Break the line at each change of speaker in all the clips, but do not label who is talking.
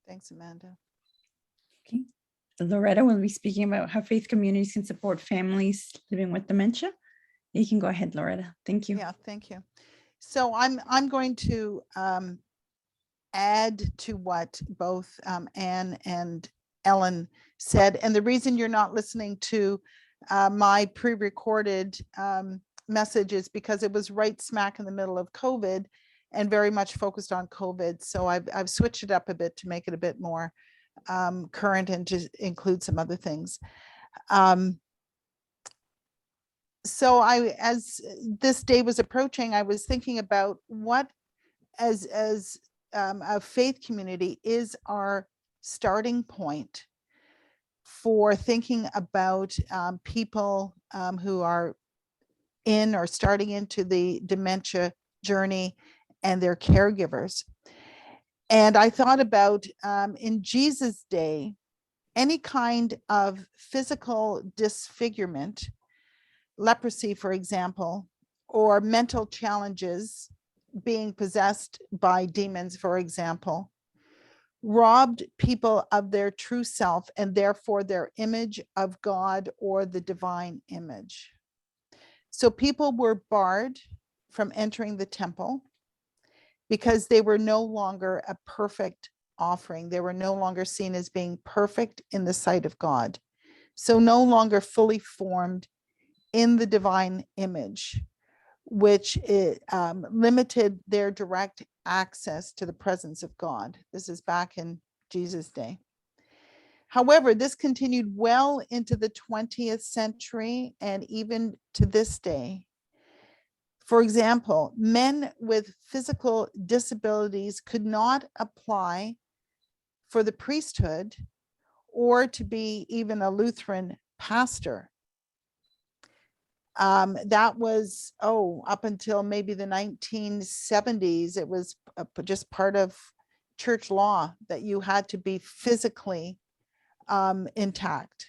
Thanks, Amanda.
Okay. Loretta will be speaking about how faith communities can support families living with dementia. You can go ahead, Loretta. Thank you.
Yeah, thank you. So I'm going to add to what both Anne and Ellen said. And the reason you're not listening to my pre-recorded message is because it was right smack in the middle of COVID and very much focused on COVID. So I've switched it up a bit to make it a bit more current and to include some other things. So as this day was approaching, I was thinking about what as a faith community is our starting point for thinking about people who are in or starting into the dementia journey and their caregivers. And I thought about in Jesus' day, any kind of physical disfigurement, leprosy, for example, or mental challenges, being possessed by demons, for example, robbed people of their true self and therefore their image of God or the divine image. So people were barred from entering the temple because they were no longer a perfect offering. They were no longer seen as being perfect in the sight of God. So no longer fully formed in the divine image, which limited their direct access to the presence of God. This is back in Jesus' day. However, this continued well into the 20th century and even to this day. For example, men with physical disabilities could not apply for the priesthood or to be even a Lutheran pastor. That was, up until maybe the 1970s, it was just part of church law that you had to be physically intact.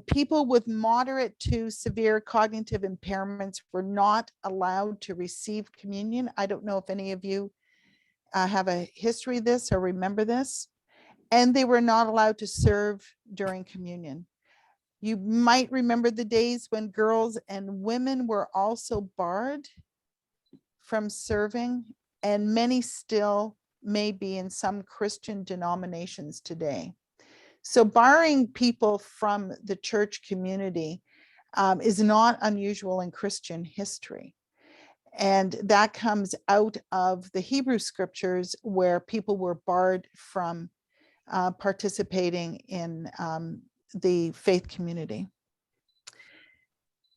People with moderate to severe cognitive impairments were not allowed to receive communion. I don't know if any of you have a history of this or remember this. And they were not allowed to serve during communion. You might remember the days when girls and women were also barred from serving, and many still may be in some Christian denominations today. So barring people from the church community is not unusual in Christian history. And that comes out of the Hebrew scriptures where people were barred from participating in the faith community.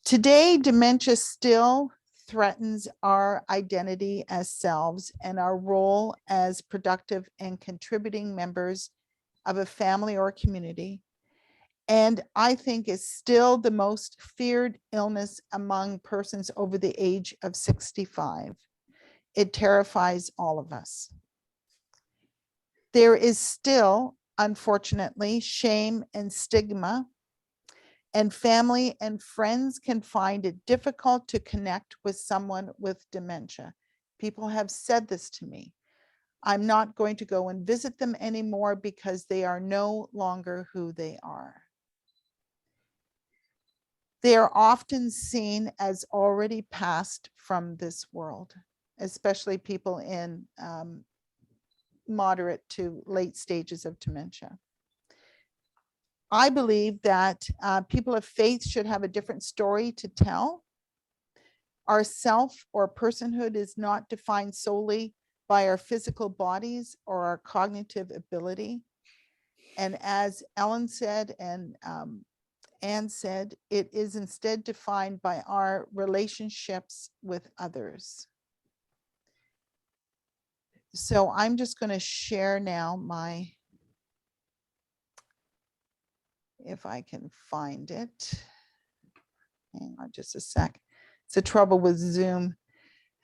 Today, dementia still threatens our identity as selves and our role as productive and contributing members of a family or community. And I think is still the most feared illness among persons over the age of 65. It terrifies all of us. There is still, unfortunately, shame and stigma, and family and friends can find it difficult to connect with someone with dementia. People have said this to me. I'm not going to go and visit them anymore because they are no longer who they are. They are often seen as already passed from this world, especially people in moderate to late stages of dementia. I believe that people of faith should have a different story to tell. Our self or personhood is not defined solely by our physical bodies or our cognitive ability. And as Ellen said and Anne said, it is instead defined by our relationships with others. So I'm just going to share now my, if I can find it. Hang on just a sec. It's the trouble with Zoom.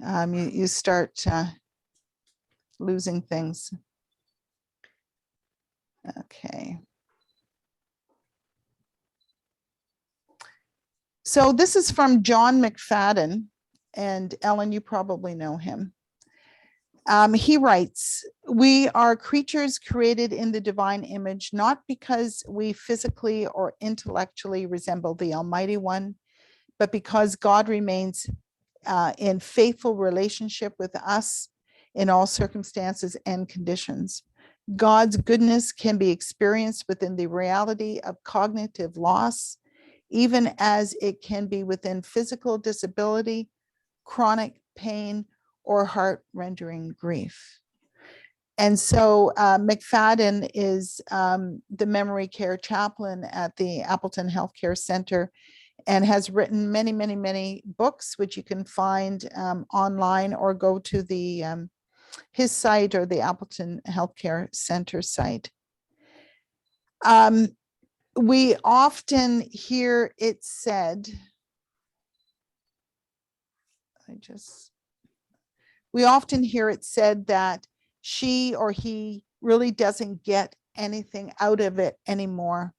You start losing things. Okay. So this is from John McFadden, and Ellen, you probably know him. He writes, we are creatures created in the divine image, not because we physically or intellectually resemble the Almighty One, but because God remains in faithful relationship with us in all circumstances and conditions. God's goodness can be experienced within the reality of cognitive loss, even as it can be within physical disability, chronic pain, or heart-rending grief. And so McFadden is the memory care chaplain at the Appleton Healthcare Center and has written many, many, many books, which you can find online or go to the his site or the Appleton Healthcare Center site. We often hear it said, we often hear it said that she or he really doesn't get anything out of it anymore.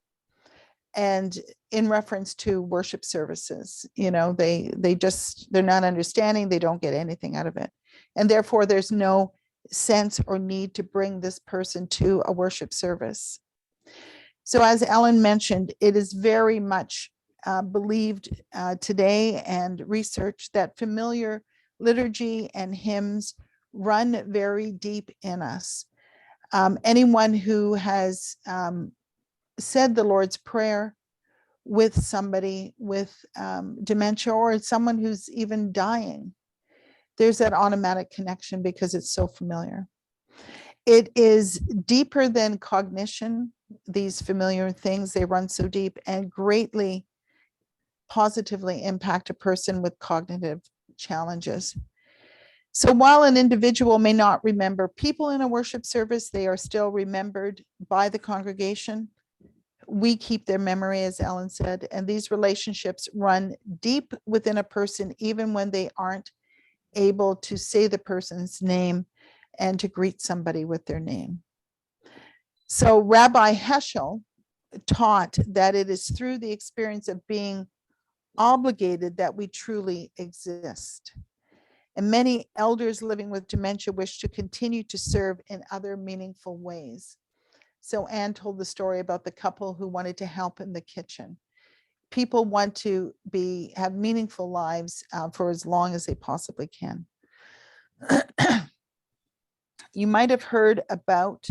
And in reference to worship services, you know, they're not understanding, they don't get anything out of it. And therefore there's no sense or need to bring this person to a worship service. So as Ellen mentioned, it is very much believed today and researched that familiar liturgy and hymns run very deep in us. Anyone who has said the Lord's Prayer with somebody with dementia or someone who's even dying, there's that automatic connection because it's so familiar. It is deeper than cognition. These familiar things, they run so deep and greatly positively impact a person with cognitive challenges. So while an individual may not remember people in a worship service, they are still remembered by the congregation. We keep their memory, as Ellen said, and these relationships run deep within a person, even when they aren't able to say the person's name and to greet somebody with their name. So Rabbi Heschel taught that it is through the experience of being obligated that we truly exist. And many elders living with dementia wish to continue to serve in other meaningful ways. So Anne told the story about the couple who wanted to help in the kitchen. People want to have meaningful lives for as long as they possibly can. You might have heard about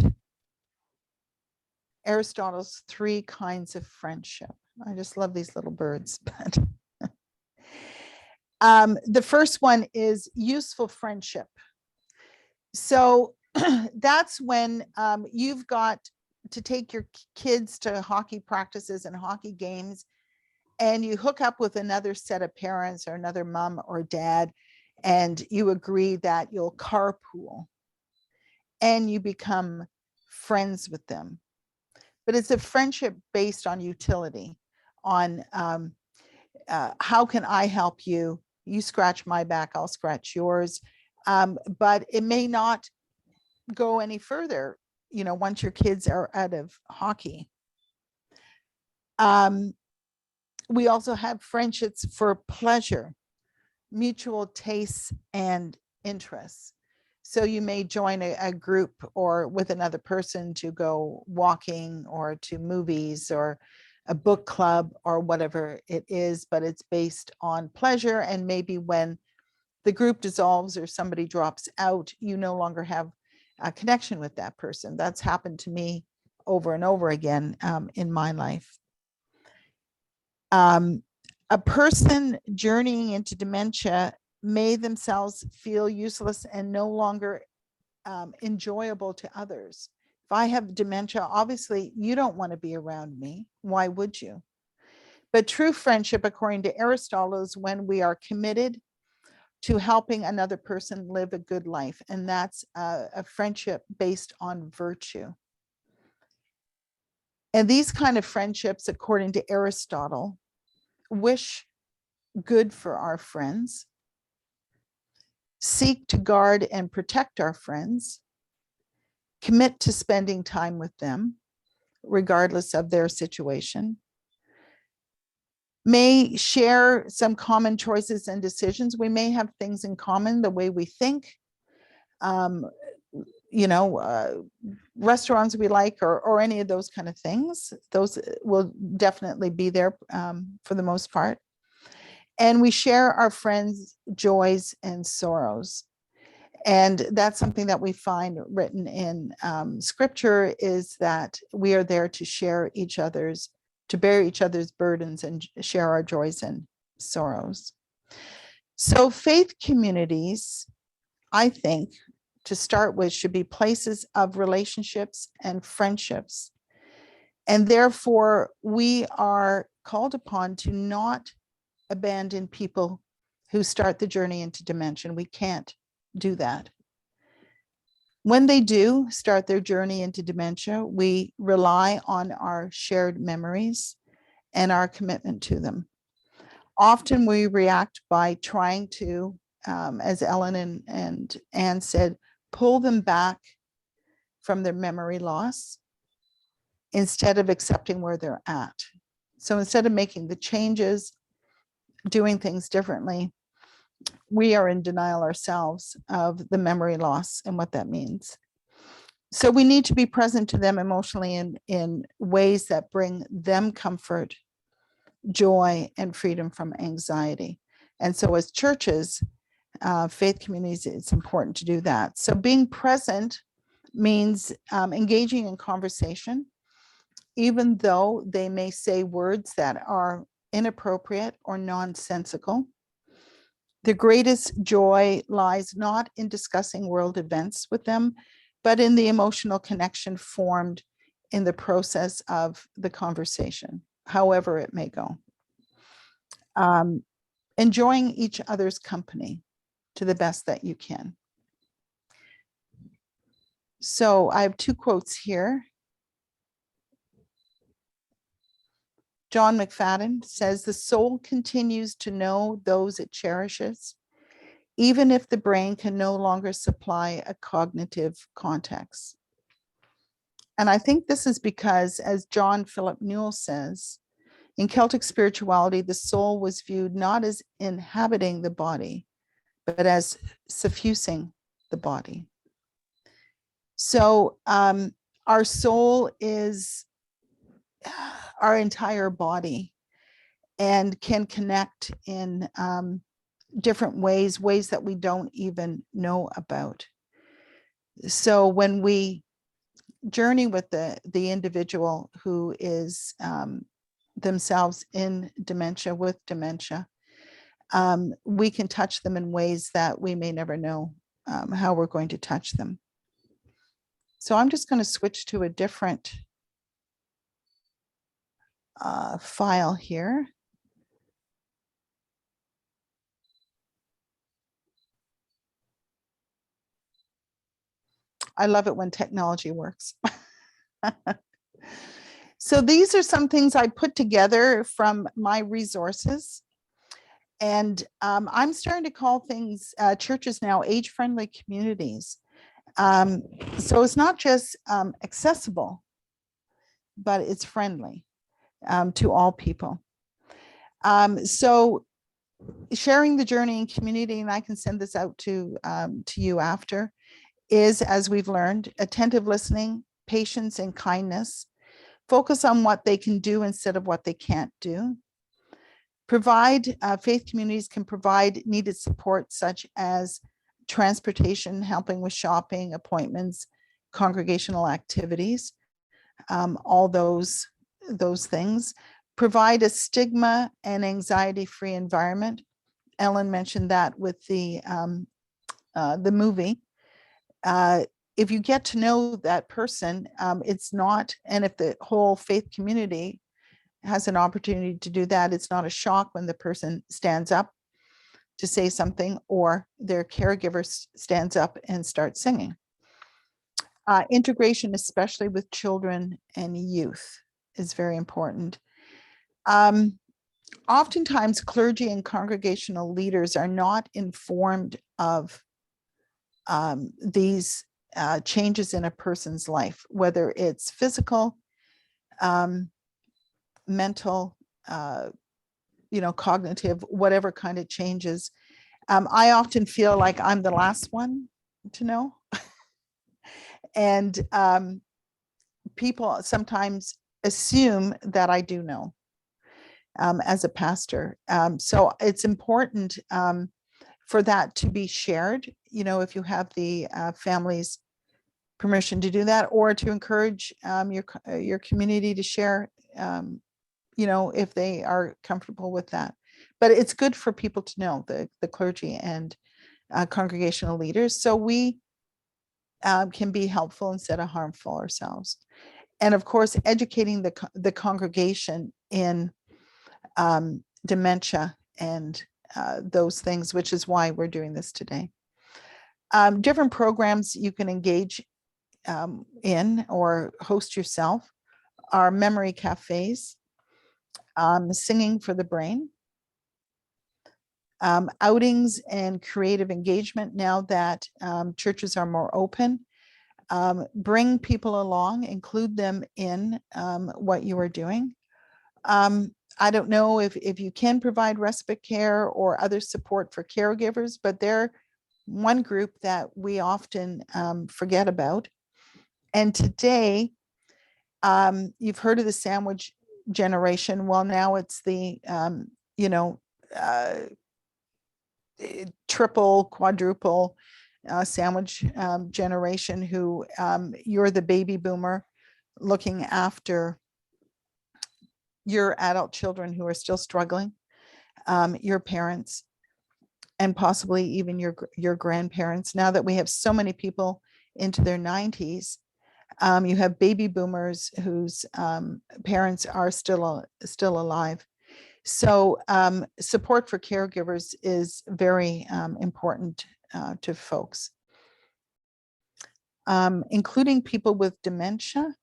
Aristotle's 3 kinds of friendship. I just love these little birds. But the first one is useful friendship. So that's when you've got to take your kids to hockey practices and hockey games, and you hook up with another set of parents or another mom or dad, and you agree that you'll carpool and you become friends with them. But it's a friendship based on utility, on how can I help you? You scratch my back, I'll scratch yours. But it may not go any further, you know, once your kids are out of hockey. We also have friendships for pleasure, mutual tastes and interests. So you may join a group or with another person to go walking or to movies or a book club or whatever it is, but it's based on pleasure. And maybe when the group dissolves or somebody drops out, you no longer have a connection with that person. That's happened to me over and over again in my life. A person journeying into dementia may themselves feel useless and no longer enjoyable to others. If I have dementia, obviously you don't want to be around me. Why would you? But true friendship, according to Aristotle, is when we are committed to helping another person live a good life. And that's a friendship based on virtue. And these kind of friendships, according to Aristotle, wish good for our friends, seek to guard and protect our friends, commit to spending time with them, regardless of their situation, may share some common choices and decisions. We may have things in common, the way we think, um, you know, restaurants we like, or any of those kind of things. Those will definitely be there for the most part. And we share our friends' joys and sorrows. And that's something that we find written in scripture, is that we are there to share each other's, to bear each other's burdens and share our joys and sorrows. So faith communities, I think, to start with, should be places of relationships and friendships. And therefore, we are called upon to not abandon people who start the journey into dementia. We can't do that. When they do start their journey into dementia, we rely on our shared memories and our commitment to them. Often we react by trying to, as Ellen and Anne said, pull them back from their memory loss instead of accepting where they're at. So instead of making the changes, doing things differently, we are in denial ourselves of the memory loss and what that means. So we need to be present to them emotionally in ways that bring them comfort, joy, and freedom from anxiety. And so as churches, faith communities, it's important to do that. So being present means engaging in conversation, even though they may say words that are inappropriate or nonsensical. The greatest joy lies not in discussing world events with them, but in the emotional connection formed in the process of the conversation, however it may go. Enjoying each other's company to the best that you can. So I have 2 quotes here. John McFadden says, "The soul continues to know those it cherishes, even if the brain can no longer supply a cognitive context." And I think this is because, as John Philip Newell says, in Celtic spirituality, the soul was viewed not as inhabiting the body, but as suffusing the body. So our soul is our entire body and can connect in different ways, ways that we don't even know about. So when we journey with the individual who is themselves in dementia, with dementia, we can touch them in ways that we may never know how we're going to touch them. So I'm just going to switch to a different file here. I love it when technology works. So these are some things I put together from my resources. And I'm starting to call things, churches now, age-friendly communities. So it's not just accessible, but it's friendly to all people. So sharing the journey in community, and I can send this out to you after, is, as we've learned, attentive listening, patience, and kindness. Focus on what they can do instead of what they can't do. Provide, faith communities can provide needed support such as transportation, helping with shopping, appointments, congregational activities, all those things. Provide a stigma and anxiety-free environment. Ellen mentioned that with the movie. If you get to know that person, it's not, and if the whole faith community has an opportunity to do that, it's not a shock when the person stands up to say something or their caregiver stands up and starts singing. Integration, especially with children and youth, is very important. Oftentimes, clergy and congregational leaders are not informed of these changes in a person's life, whether it's physical, mental, cognitive, whatever kind of changes. I often feel like I'm the last one to know. And people sometimes assume that I do know as a pastor. So it's important for that to be shared, if you have the family's permission to do that, or to encourage your community to share, if they are comfortable with that. But it's good for people to know, the clergy and congregational leaders, so we can be helpful instead of harmful ourselves. And of course, educating the congregation in dementia and those things, which is why we're doing this today. Different programs you can engage in or host yourself are memory cafes, singing for the brain, outings and creative engagement. Now that churches are more open, bring people along, include them in what you are doing. I don't know if you can provide respite care or other support for caregivers, but they're one group that we often forget about. And today, you've heard of the sandwich generation. Well, now it's the, triple, quadruple sandwich generation, who you're the baby boomer looking after your adult children who are still struggling, your parents, and possibly even your grandparents. Now that we have so many people into their 90s, you have baby boomers whose parents are still alive. So support for caregivers is very important to folks, including people with dementia.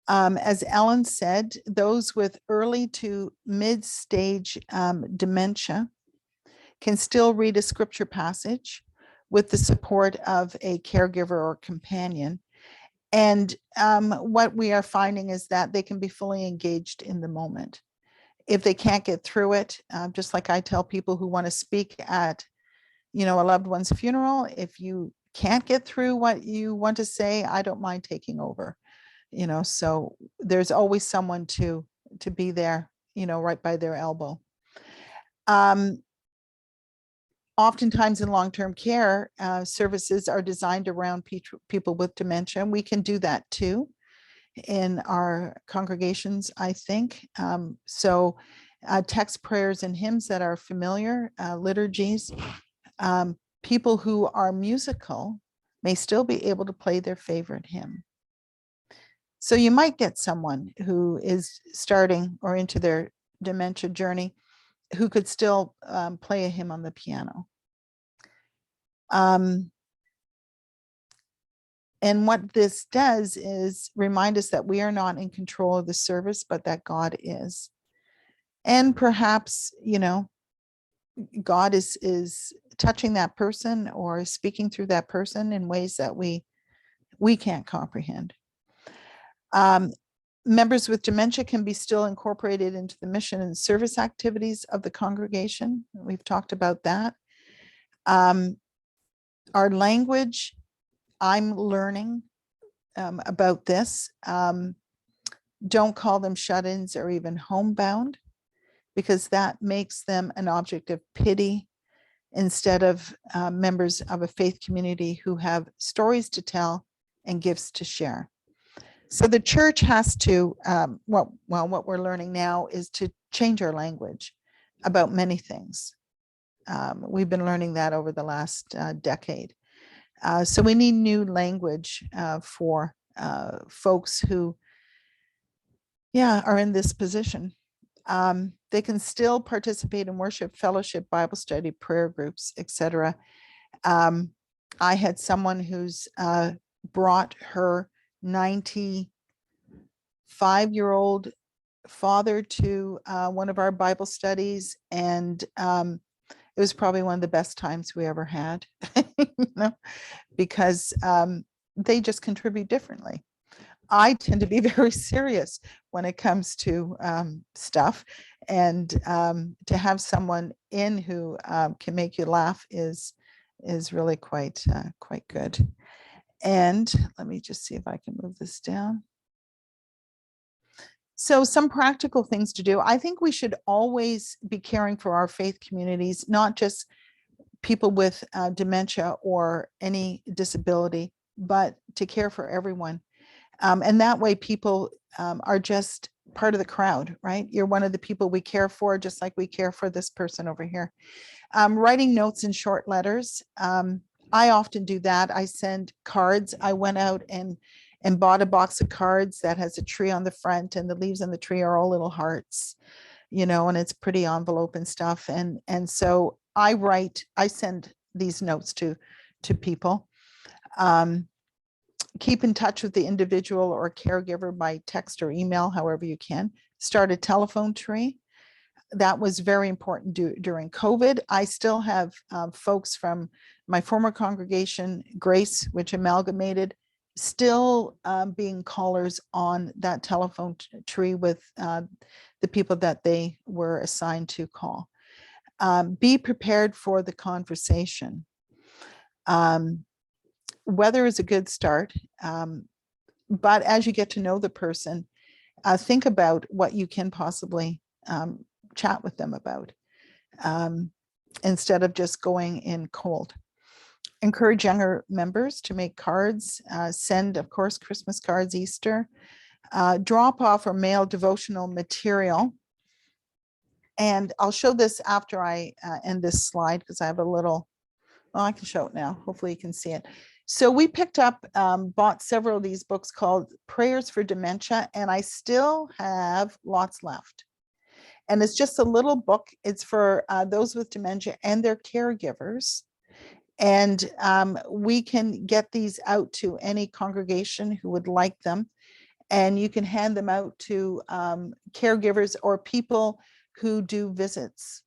As Ellen said, those with early to mid-stage dementia can still read a scripture passage with the support of a caregiver or companion. And what we are finding is that they can be fully engaged in the moment. If they can't get through it, just like I tell people who want to speak at, a loved one's funeral, if you can't get through what you want to say, I don't mind taking over. So there's always someone to be there, right by their elbow. Oftentimes in long-term care, services are designed around people with dementia. We can do that too in our congregations, I think. So text prayers and hymns that are familiar, liturgies. People who are musical may still be able to play their favorite hymn. So you might get someone who is starting or into their dementia journey who could still play a hymn on the piano. And what this does is remind us that we are not in control of the service, but that God is. And perhaps, God is touching that person or speaking through that person in ways that we can't comprehend. Members with dementia can be still incorporated into the mission and service activities of the congregation. We've talked about that. Our language, I'm learning about this. Don't call them shut-ins or even homebound, because that makes them an object of pity instead of members of a faith community who have stories to tell and gifts to share. So the church has to, what we're learning now is to change our language about many things. We've been learning that over the last decade. So we need new language for folks who, are in this position. They can still participate in worship, fellowship, Bible study, prayer groups, etc. I had someone who's brought her 95-year-old father to one of our Bible studies, and it was probably one of the best times we ever had, because they just contribute differently. I tend to be very serious when it comes to stuff, and to have someone in who can make you laugh is is really quite good. And let me just see if I can move this down. So some practical things to do. I think we should always be caring for our faith communities, not just people with dementia or any disability, but to care for everyone. And that way people are just part of the crowd, right? You're one of the people we care for, just like we care for this person over here. Writing notes and short letters. I often do that. I send cards. I went out and bought a box of cards that has a tree on the front, and the leaves on the tree are all little hearts, and it's pretty envelope and stuff. And so I send these notes to people. Keep in touch with the individual or caregiver by text or email, however you can. Start a telephone tree. That was very important during COVID. I still have folks from my former congregation, Grace, which amalgamated, still being callers on that telephone tree with the people that they were assigned to call. Be prepared for the conversation. Weather is a good start, but as you get to know the person, think about what you can possibly chat with them about, instead of just going in cold. Encourage younger members to make cards, send, of course, Christmas cards, Easter, drop off or mail devotional material. And I'll show this after I end this slide, because I have a little, well, I can show it now. Hopefully you can see it. So we picked up, bought several of these books called Prayers for Dementia, and I still have lots left. And it's just a little book. It's for those with dementia and their caregivers. And we can get these out to any congregation who would like them. And you can hand them out to caregivers or people who do visits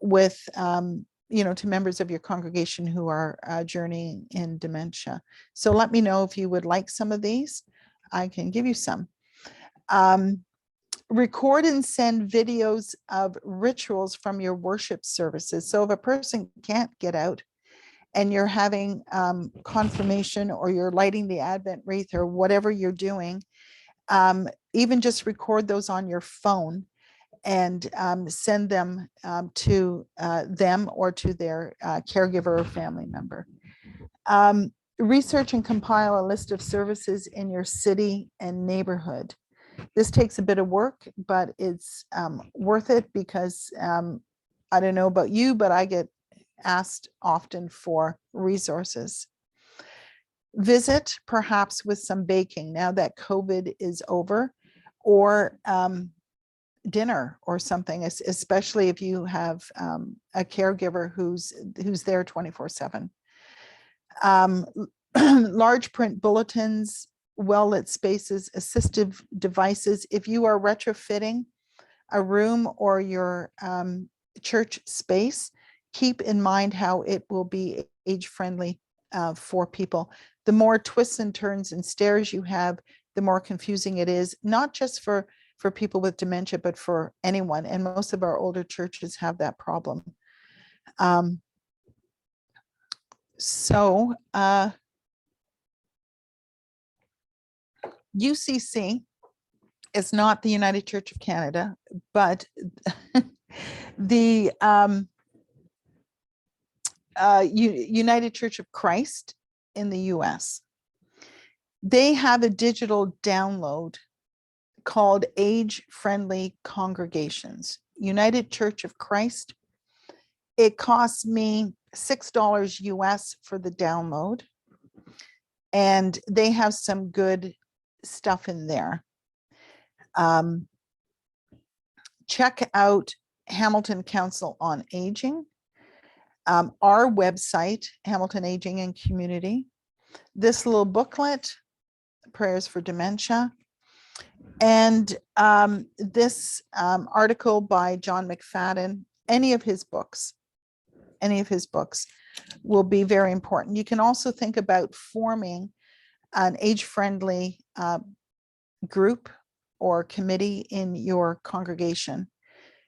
with, to members of your congregation who are journeying in dementia. So let me know if you would like some of these. I can give you some. Record and send videos of rituals from your worship services. So if a person can't get out and you're having confirmation, or you're lighting the Advent wreath, or whatever you're doing, even just record those on your phone and send them to them or to their caregiver or family member. Research and compile a list of services in your city and neighborhood. This takes a bit of work, but it's worth it, because I don't know about you, but I get asked often for resources. Visit, perhaps with some baking now that COVID is over, or dinner or something, especially if you have a caregiver who's there 24/7. Large print bulletins, well-lit spaces, assistive devices. If you are retrofitting a room or your church space, keep in mind how it will be age-friendly for people. The more twists and turns and stairs you have, the more confusing it is, not just for people with dementia, but for anyone. And most of our older churches have that problem. UCC is not the United Church of Canada, but the United Church of Christ in the US. They have a digital download called Age-Friendly Congregations. United Church of Christ. It costs me $6 US for the download, and they have some good stuff in there. Check out Hamilton Council on Aging, our website, Hamilton Aging and Community, this little booklet, Prayers for Dementia, and this article by John McFadden. Any of his books will be very important. You can also think about forming an age-friendly group or committee in your congregation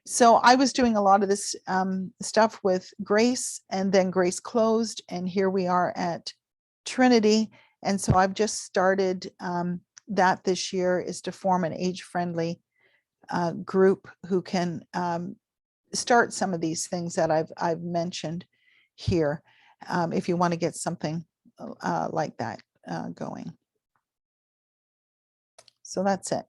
So I was doing a lot of this stuff with Grace, and then Grace closed, and here we are at Trinity. And so I've just started that this year, is to form an age-friendly group who can start some of these things that I've mentioned here, if you want to get something like that going. So that's it.